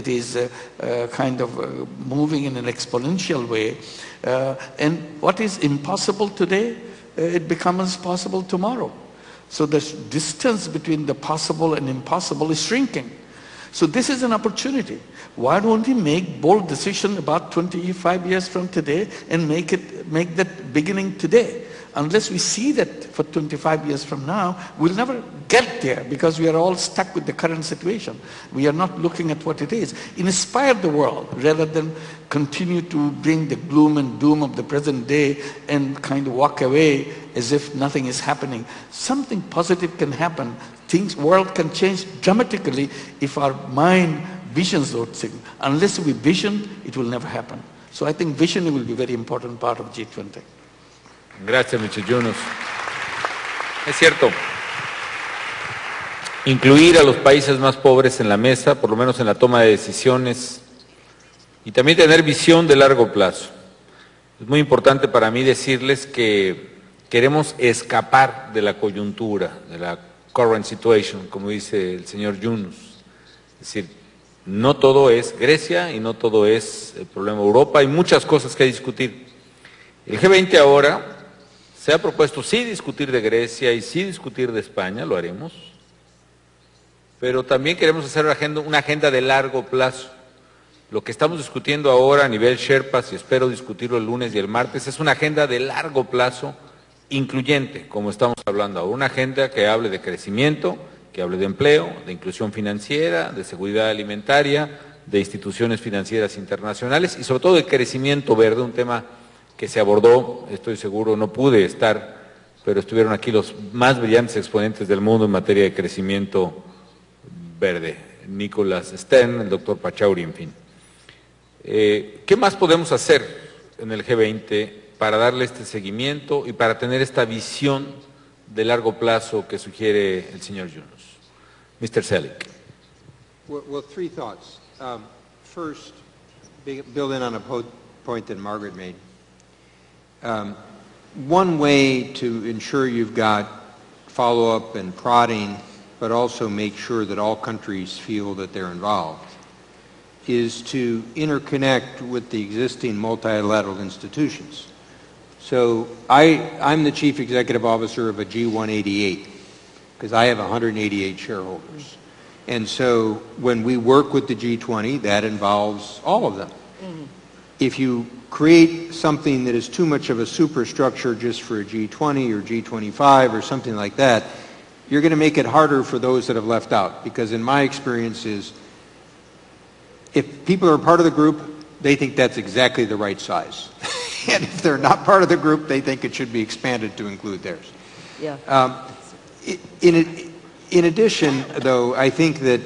is kind of moving in an exponential way, and what is impossible today, it becomes possible tomorrow. So the distance between the possible and impossible is shrinking. So this is an opportunity. Why don't we make bold decision about 25 years from today and make that beginning today? Unless we see that for 25 years from now, we'll never get there because we are all stuck with the current situation. We are not looking at what it is. Inspire the world rather than continue to bring the gloom and doom of the present day and kind of walk away as if nothing is happening. Something positive can happen. World can change dramatically if our mind visions those things. Unless we vision, it will never happen. So I think visioning will be a very important part of G20. Gracias, Mr. Yunus. Es cierto, incluir a los países más pobres en la mesa, por lo menos en la toma de decisiones, y también tener visión de largo plazo. Es muy importante para mí decirles que queremos escapar de la coyuntura, de la current situation, como dice el señor Yunus. Es decir, no todo es Grecia y no todo es el problema de Europa, hay muchas cosas que discutir. El G20 ahora se ha propuesto sí discutir de Grecia y sí discutir de España, lo haremos, pero también queremos hacer una agenda de largo plazo. Lo que estamos discutiendo ahora a nivel Sherpas, y espero discutirlo el lunes y el martes, es una agenda de largo plazo incluyente, como estamos hablando ahora, una agenda que hable de crecimiento, que hable de empleo, de inclusión financiera, de seguridad alimentaria, de instituciones financieras internacionales y sobre todo de crecimiento verde, un tema que se abordó, estoy seguro, no pude estar, pero estuvieron aquí los más brillantes exponentes del mundo en materia de crecimiento verde, Nicholas Stern, el doctor Pachauri, en fin. ¿Qué más podemos hacer en el G20 para darle este seguimiento y para tener esta visión de largo plazo que sugiere el señor Yunus? Mr. Zoellick. Well, three thoughts. First, building on a point that Margaret made. One way to ensure you've got follow-up and prodding, but also make sure that all countries feel that they're involved, is to interconnect with the existing multilateral institutions. So I'm the chief executive officer of a G188 because I have 188 shareholders. And so when we work with the G20, that involves all of them. Mm-hmm. If you create something that is too much of a superstructure just for a G20 or G25 or something like that, you're going to make it harder for those that have left out. Because in my experience is, if people are part of the group, they think that's exactly the right size. And if they're not part of the group, they think it should be expanded to include theirs. Yeah. In addition, though, I think that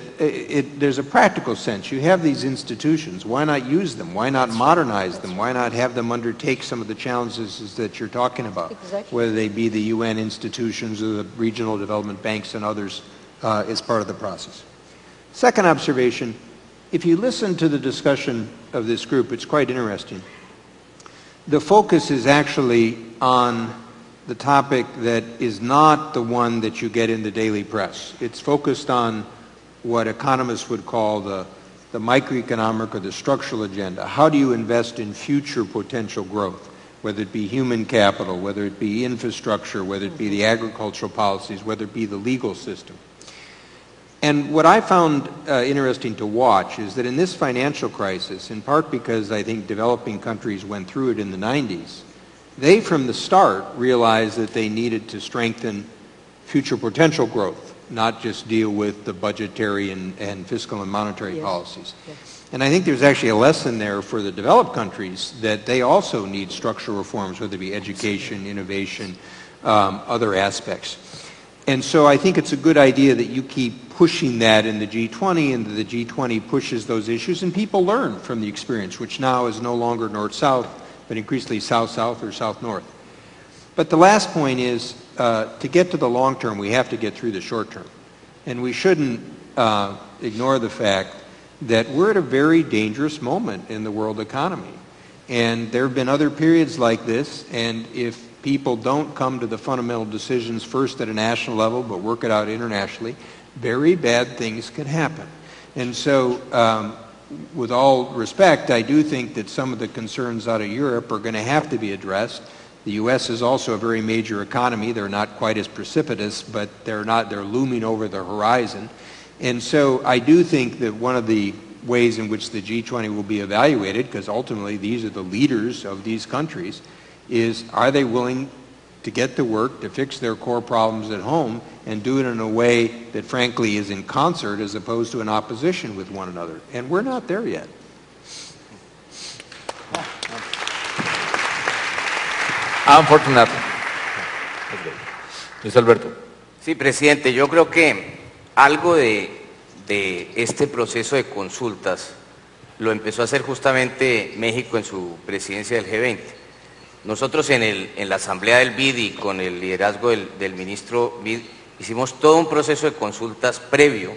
there's a practical sense. You have these institutions. Why not use them? Why not modernize them? Why not have them undertake some of the challenges that you're talking about, exactly, whether they be the UN institutions or the regional development banks and others as part of the process. Second observation, if you listen to the discussion of this group, it's quite interesting. The focus is actually on the topic that is not the one that you get in the daily press. It's focused on what economists would call the microeconomic or the structural agenda. How do you invest in future potential growth, whether it be human capital, whether it be infrastructure, whether it be the agricultural policies, whether it be the legal system. And what I found interesting to watch is that in this financial crisis, in part because I think developing countries went through it in the 90s, they from the start realized that they needed to strengthen future potential growth, not just deal with the budgetary and fiscal and monetary policies. Yes. And I think there's actually a lesson there for the developed countries that they also need structural reforms, whether it be education, innovation, other aspects. And so I think it's a good idea that you keep pushing that in the G20 and the G20 pushes those issues and people learn from the experience, which now is no longer north-south, but increasingly south-south or south-north. But the last point is, to get to the long term, we have to get through the short term. And we shouldn't ignore the fact that we're at a very dangerous moment in the world economy. And there have been other periods like this, and if people don't come to the fundamental decisions first at a national level, but work it out internationally, very bad things can happen. And so, with all respect, I do think that some of the concerns out of Europe are going to have to be addressed. The U.S. is also a very major economy. They're not quite as precipitous, but they're looming over the horizon. And so I do think that one of the ways in which the G20 will be evaluated, because ultimately these are the leaders of these countries, is are they willing to get to work to fix their core problems at home and do it in a way that frankly is in concert as opposed to in opposition with one another. And we're not there yet. Unfortunately. Luis Alberto. Sí, presidente, yo creo que algo de este proceso de consultas lo empezó a hacer justamente México en su presidencia del G20. Nosotros en la asamblea del BID y con el liderazgo del ministro BID hicimos todo un proceso de consultas previo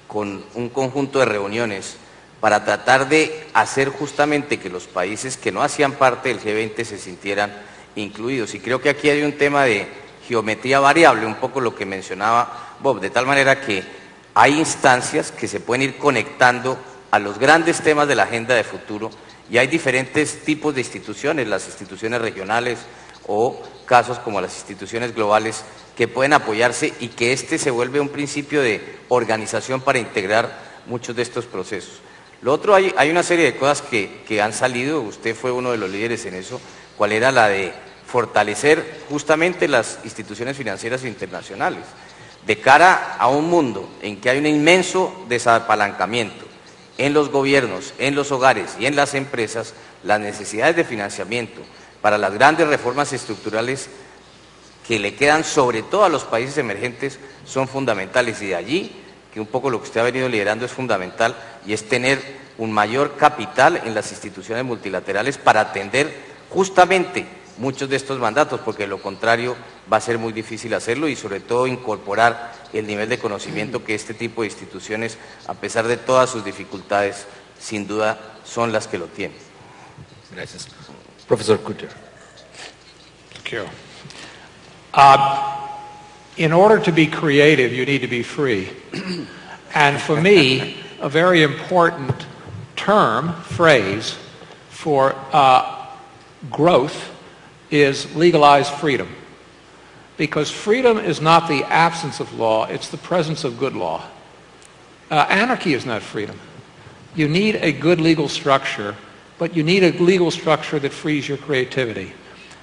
con un conjunto de reuniones para tratar de hacer justamente que los países que no hacían parte del G20 se sintieran incluidos. Y creo que aquí hay un tema de geometría variable, un poco lo que mencionaba Bob, de tal manera que hay instancias que se pueden ir conectando a los grandes temas de la agenda de futuro. Y hay diferentes tipos de instituciones, las instituciones regionales o casos como las instituciones globales que pueden apoyarse y que este se vuelve un principio de organización para integrar muchos de estos procesos. Lo otro, hay una serie de cosas que han salido, usted fue uno de los líderes en eso, cuál era la de fortalecer justamente las instituciones financieras internacionales de cara a un mundo en que hay un inmenso desapalancamiento en los gobiernos, en los hogares y en las empresas, las necesidades de financiamiento para las grandes reformas estructurales que le quedan sobre todo a los países emergentes son fundamentales, y de allí que un poco lo que usted ha venido liderando es fundamental, y es tener un mayor capital en las instituciones multilaterales para atender justamente muchos de estos mandatos, porque de lo contrario va a ser muy difícil hacerlo, y sobre todo incorporar el nivel de conocimiento que este tipo de instituciones, a pesar de todas sus dificultades, sin duda son las que lo tienen. Gracias. Profesor Cooter. Thank you. In order to be creative, you need to be free. And for me, a very important phrase for growth is legalized freedom. Because freedom is not the absence of law, it's the presence of good law. Anarchy is not freedom. You need a good legal structure, but you need a legal structure that frees your creativity.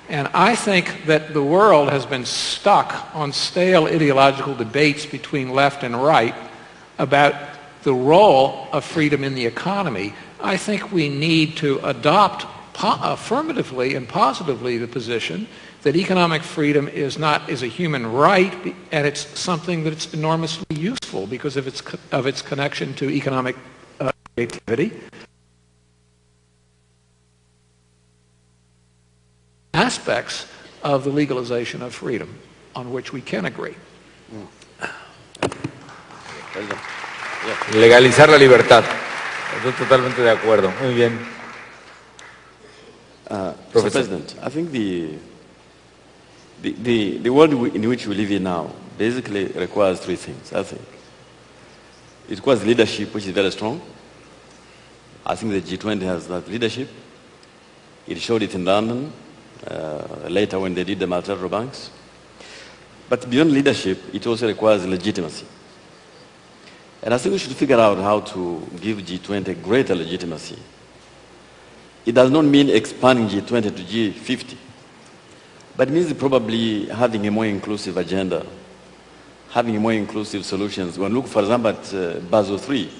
And I think that the world has been stuck on stale ideological debates between left and right about the role of freedom in the economy. I think we need to adopt affirmatively and positively the position that economic freedom is a human right, and it's something that's enormously useful because of its connection to economic creativity. Aspects of the legalization of freedom on which we can agree. Legalizar la libertad. Estoy totalmente de acuerdo. Muy bien. Mr. President, I think the world in which we live in now basically requires three things, I think. It requires leadership, which is very strong. I think the G20 has that leadership. It showed it in London, later when they did the multilateral banks. But beyond leadership, it also requires legitimacy. And I think we should figure out how to give G20 greater legitimacy. It does not mean expanding G20 to G50, but it means probably having a more inclusive agenda, having more inclusive solutions. When we look, for example, at Basel III,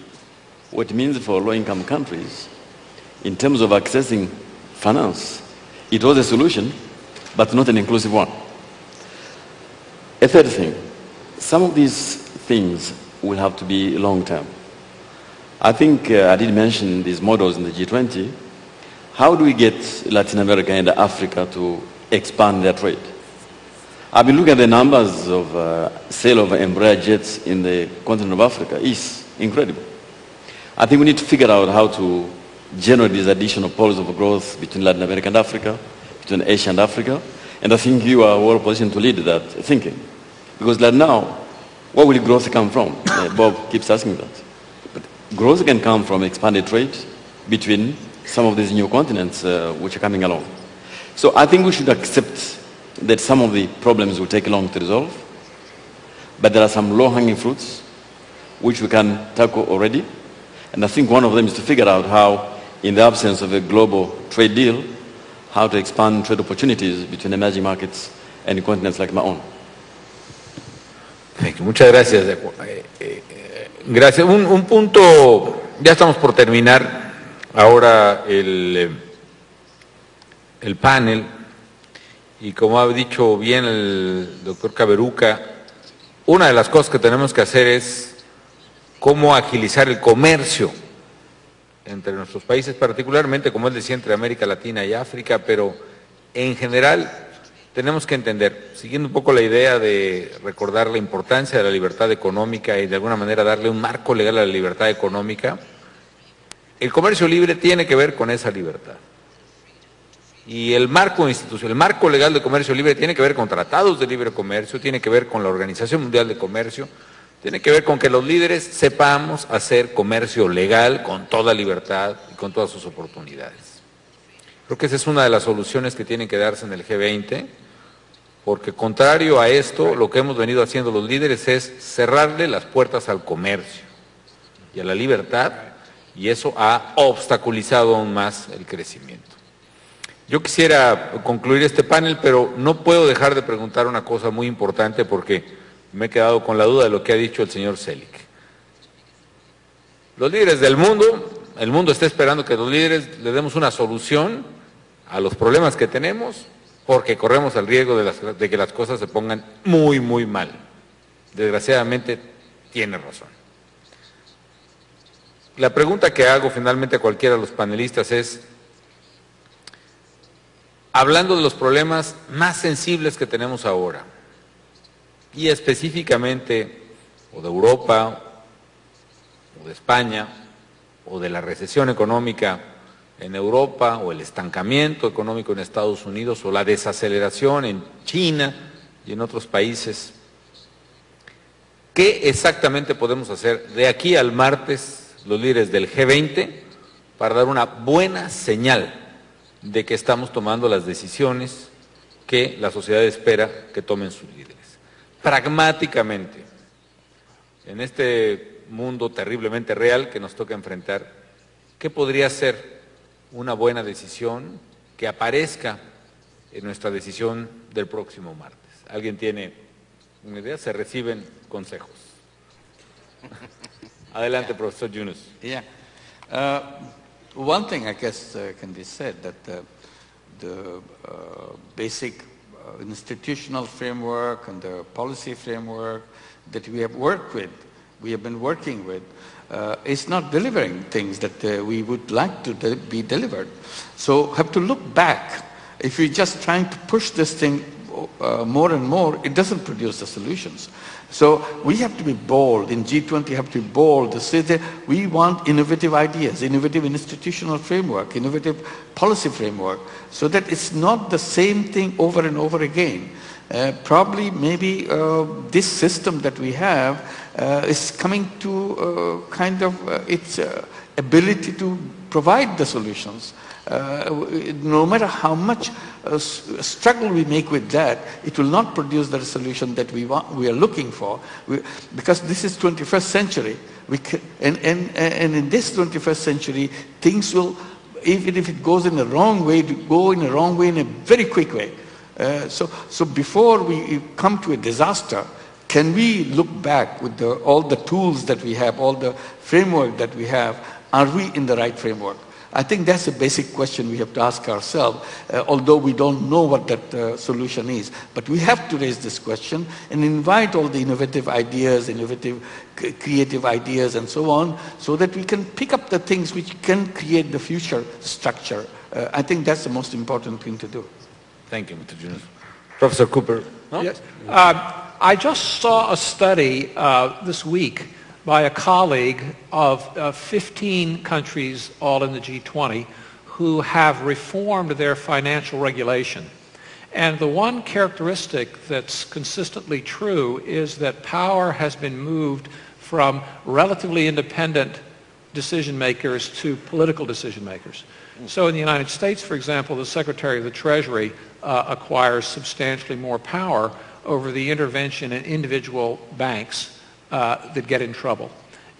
what it means for low-income countries in terms of accessing finance, it was a solution, but not an inclusive one. A third thing, some of these things will have to be long-term. I think I did mention these models in the G20. How do we get Latin America and Africa to expand their trade? I've been looking at the numbers of sale of Embraer jets in the continent of Africa. It's incredible. I think we need to figure out how to generate these additional poles of growth between Latin America and Africa, between Asia and Africa, and I think you are well positioned to lead that thinking. Because like now, where will growth come from? Bob keeps asking that. But growth can come from expanded trade between some of these new continents which are coming along. So I think we should accept that some of the problems will take long to resolve, but there are some low-hanging fruits which we can tackle already. And I think one of them is to figure out how, in the absence of a global trade deal, how to expand trade opportunities between emerging markets and continents like my own. Muchas gracias. Gracias. Un punto, ya estamos por terminar ahora el panel, y como ha dicho bien el doctor Kaberuka, una de las cosas que tenemos que hacer es cómo agilizar el comercio entre nuestros países, particularmente, como él decía, entre América Latina y África, pero en general tenemos que entender, siguiendo un poco la idea de recordar la importancia de la libertad económica y de alguna manera darle un marco legal a la libertad económica, el comercio libre tiene que ver con esa libertad. Y el marco institucional, el marco legal de comercio libre tiene que ver con tratados de libre comercio, tiene que ver con la Organización Mundial de Comercio, tiene que ver con que los líderes sepamos hacer comercio legal con toda libertad y con todas sus oportunidades. Creo que esa es una de las soluciones que tienen que darse en el G20, porque contrario a esto, lo que hemos venido haciendo los líderes es cerrarle las puertas al comercio y a la libertad, y eso ha obstaculizado aún más el crecimiento. Yo quisiera concluir este panel, pero no puedo dejar de preguntar una cosa muy importante porque me he quedado con la duda de lo que ha dicho el señor Zoellick. Los líderes del mundo, el mundo está esperando que los líderes le demos una solución a los problemas que tenemos, porque corremos el riesgo de que las cosas se pongan muy, muy mal. Desgraciadamente, tiene razón. La pregunta que hago finalmente a cualquiera de los panelistas es, hablando de los problemas más sensibles que tenemos ahora, y específicamente o de Europa, o de España, o de la recesión económica en Europa, o el estancamiento económico en Estados Unidos, o la desaceleración en China y en otros países, ¿qué exactamente podemos hacer de aquí al martes los líderes del G20 para dar una buena señal de que estamos tomando las decisiones que la sociedad espera que tomen sus líderes? Pragmáticamente, en este mundo terriblemente real que nos toca enfrentar, ¿qué podría ser una buena decisión que aparezca en nuestra decisión del próximo martes? ¿Alguien tiene una idea? Se reciben consejos. Adelante, profesor Yunus. Yeah. One thing I guess can be said that the basic institutional framework and the policy framework that we have been working with, is not delivering things that we would like to be delivered. So have to look back. If you're just trying to push this thing more and more, it doesn't produce the solutions. So we have to be bold. In G20, we have to be bold to say that we want innovative ideas, innovative institutional framework, innovative policy framework, so that it's not the same thing over and over again. Probably maybe this system that we have is coming to kind of its ability to provide the solutions. No matter how much struggle we make with that, it will not produce the solution that we are looking for. Because this is 21st century. And in this 21st century, things will, even if it goes in the wrong way, go in the wrong way in a very quick way. So before we come to a disaster, can we look back with all the tools that we have, all the framework that we have, are we in the right framework? I think that's a basic question we have to ask ourselves, although we don't know what that solution is. But we have to raise this question and invite all the innovative ideas, innovative, creative ideas and so on, so that we can pick up the things which can create the future structure. I think that's the most important thing to do. Thank you, Mr. Yunus. Professor Cooper. No? Yes. I just saw a study this week by a colleague of 15 countries, all in the G20, who have reformed their financial regulation. And the one characteristic that's consistently true is that power has been moved from relatively independent decision makers to political decision makers. So in the United States, for example, the Secretary of the Treasury acquires substantially more power over the intervention in individual banks that get in trouble.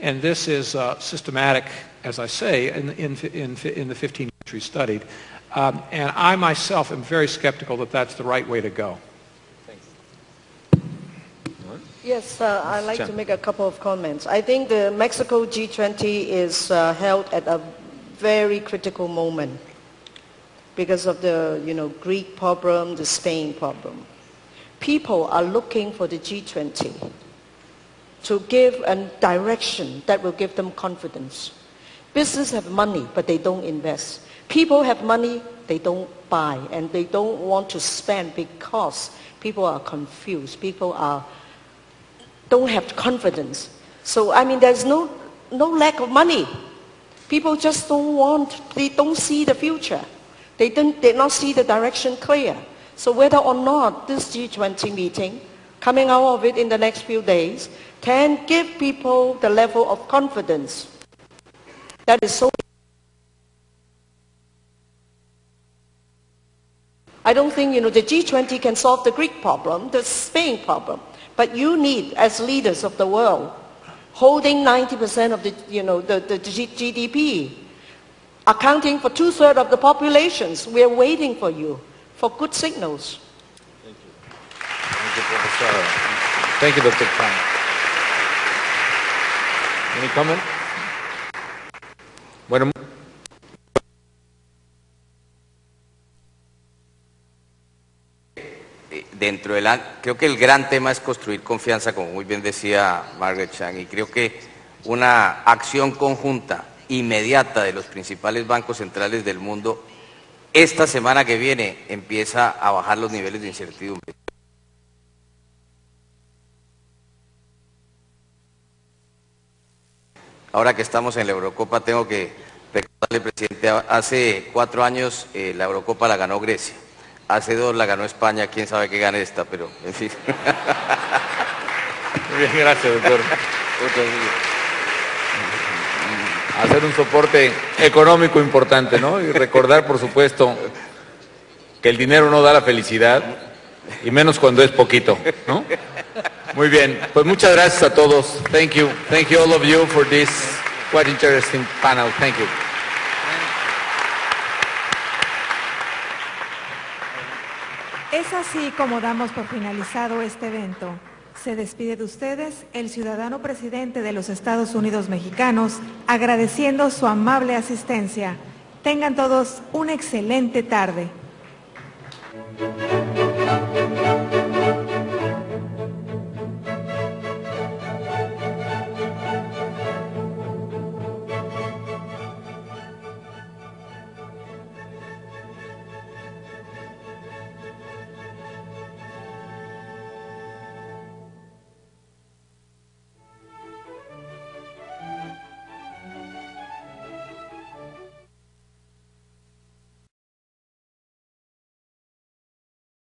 And this is systematic, as I say, in the 15 countries studied. And I myself am very skeptical that that's the right way to go. Yes, I'd like to make a couple of comments. I think the Mexico G20 is held at a very critical moment because of the Greek problem, the Spain problem. People are looking for the G20 to give a direction that will give them confidence. Business have money, but they don't invest. People have money, they don't buy, and they don't want to spend because people are confused. People don't have confidence. So, I mean, there's no lack of money. People just they don't see the future. They did not see the direction clear. So whether or not this G20 meeting, coming out of it in the next few days, can give people the level of confidence that is so. I don't think, the G20 can solve the Greek problem, the Spain problem, but you need, as leaders of the world, holding 90% of the GDP, accounting for 2/3 of the populations. We are waiting for you for good signals. Thank you. Thank you, Professor. Thank you, Dr. Khan. Any comment? Bueno, creo que el gran tema es construir confianza, como muy bien decía Margaret Chan, y creo que una acción conjunta inmediata de los principales bancos centrales del mundo esta semana que viene empieza a bajar los niveles de incertidumbre. Ahora que estamos en la Eurocopa, tengo que recordarle, presidente, hace 4 años la Eurocopa la ganó Grecia, hace 2 la ganó España, quién sabe qué gane esta, pero en fin. Muy bien, gracias, doctor. Hacer un soporte económico importante, ¿no? Y recordar, por supuesto, que el dinero no da la felicidad, y menos cuando es poquito, ¿no? Muy bien, pues muchas gracias a todos. Thank you all of you for this quite interesting panel. Thank you. Es así como damos por finalizado este evento. Se despide de ustedes el ciudadano presidente de los Estados Unidos mexicanos, agradeciendo su amable asistencia. Tengan todos una excelente tarde.